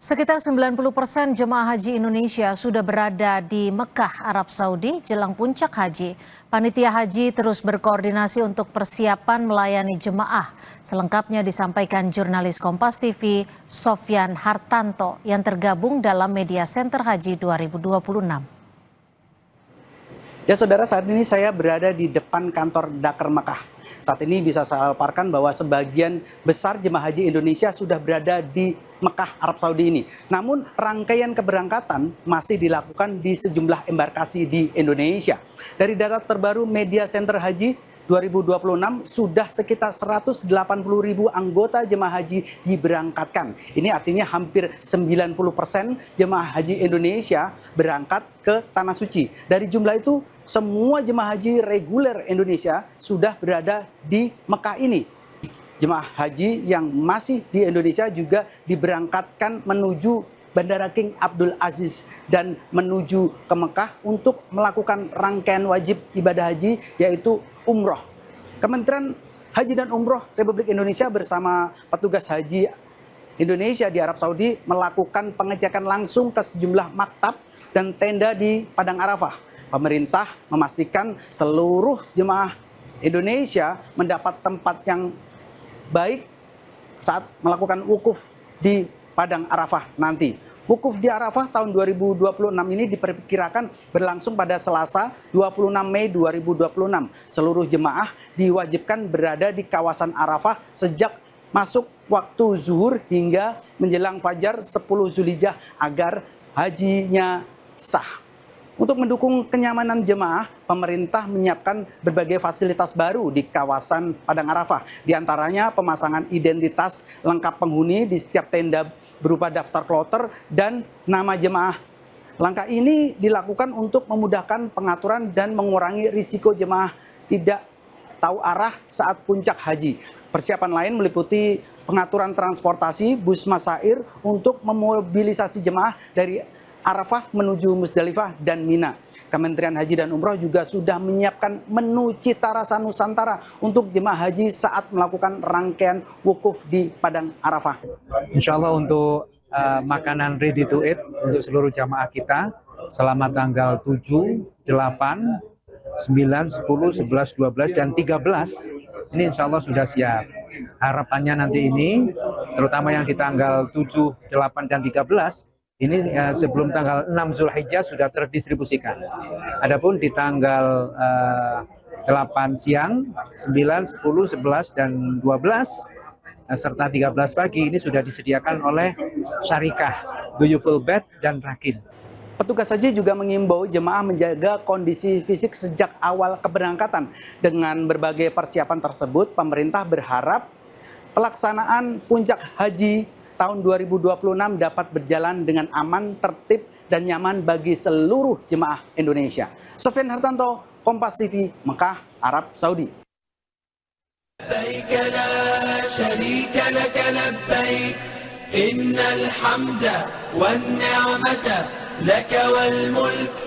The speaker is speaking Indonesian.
Sekitar 90% jemaah haji Indonesia sudah berada di Mekah, Arab Saudi jelang puncak haji. Panitia haji terus berkoordinasi untuk persiapan melayani jemaah. Selengkapnya disampaikan jurnalis Kompas TV Sofyan Hartanto yang tergabung dalam Media Center Haji 2026. Ya saudara, saat ini saya berada di depan kantor Dakar Mekah. Saat ini bisa saya paparkan bahwa sebagian besar jemaah haji Indonesia sudah berada di Mekah, Arab Saudi ini. Namun rangkaian keberangkatan masih dilakukan di sejumlah embarkasi di Indonesia. Dari data terbaru Media Center Haji 2026 sudah sekitar 180.000 anggota jemaah haji diberangkatkan. Ini artinya hampir 90% jemaah haji Indonesia berangkat ke Tanah Suci. Dari jumlah itu, semua jemaah haji reguler Indonesia sudah berada di Mekah ini. Jemaah haji yang masih di Indonesia juga diberangkatkan menuju Bandara King Abdul Aziz dan menuju ke Mekah untuk melakukan rangkaian wajib ibadah haji yaitu umroh. Kementerian Haji dan Umroh Republik Indonesia bersama petugas haji Indonesia di Arab Saudi melakukan pengecekan langsung ke sejumlah maktab dan tenda di Padang Arafah. Pemerintah memastikan seluruh jemaah Indonesia mendapat tempat yang baik saat melakukan wukuf di Padang Arafah nanti. Wukuf di Arafah tahun 2026 ini diperkirakan berlangsung pada Selasa 26 Mei 2026. Seluruh jemaah diwajibkan berada di kawasan Arafah sejak masuk waktu zuhur hingga menjelang fajar 10 Zulhijjah agar hajinya sah. Untuk mendukung kenyamanan jemaah, pemerintah menyiapkan berbagai fasilitas baru di kawasan Padang Arafah. Di antaranya pemasangan identitas lengkap penghuni di setiap tenda berupa daftar kloter dan nama jemaah. Langkah ini dilakukan untuk memudahkan pengaturan dan mengurangi risiko jemaah tidak tahu arah saat puncak haji. Persiapan lain meliputi pengaturan transportasi bus Masair untuk memobilisasi jemaah dari Arafah menuju Musdalifah dan Mina. Kementerian Haji dan Umroh juga sudah menyiapkan menu cita rasa Nusantara untuk jemaah haji saat melakukan rangkaian wukuf di Padang Arafah. Insya Allah untuk makanan ready to eat untuk seluruh jamaah kita selama tanggal 7, 8, 9, 10, 11, 12, dan 13 ini insya Allah sudah siap. Harapannya nanti ini, terutama yang di tanggal 7, 8, dan 13, ini sebelum tanggal 6 Zulhijjah sudah terdistribusikan. Adapun di tanggal 8 siang, 9, 10, 11, dan 12, serta 13 pagi ini sudah disediakan oleh Syarikah, Duyuful Bed, dan Rakin. Petugas haji juga mengimbau jemaah menjaga kondisi fisik sejak awal keberangkatan. Dengan berbagai persiapan tersebut, pemerintah berharap pelaksanaan puncak haji tahun 2026 dapat berjalan dengan aman, tertib, dan nyaman bagi seluruh jemaah Indonesia. Sofyan Hartanto, Kompas TV, Mekah, Arab Saudi. لبيك لا شريك لك لبيك إن الحمد والنعمة لك والملك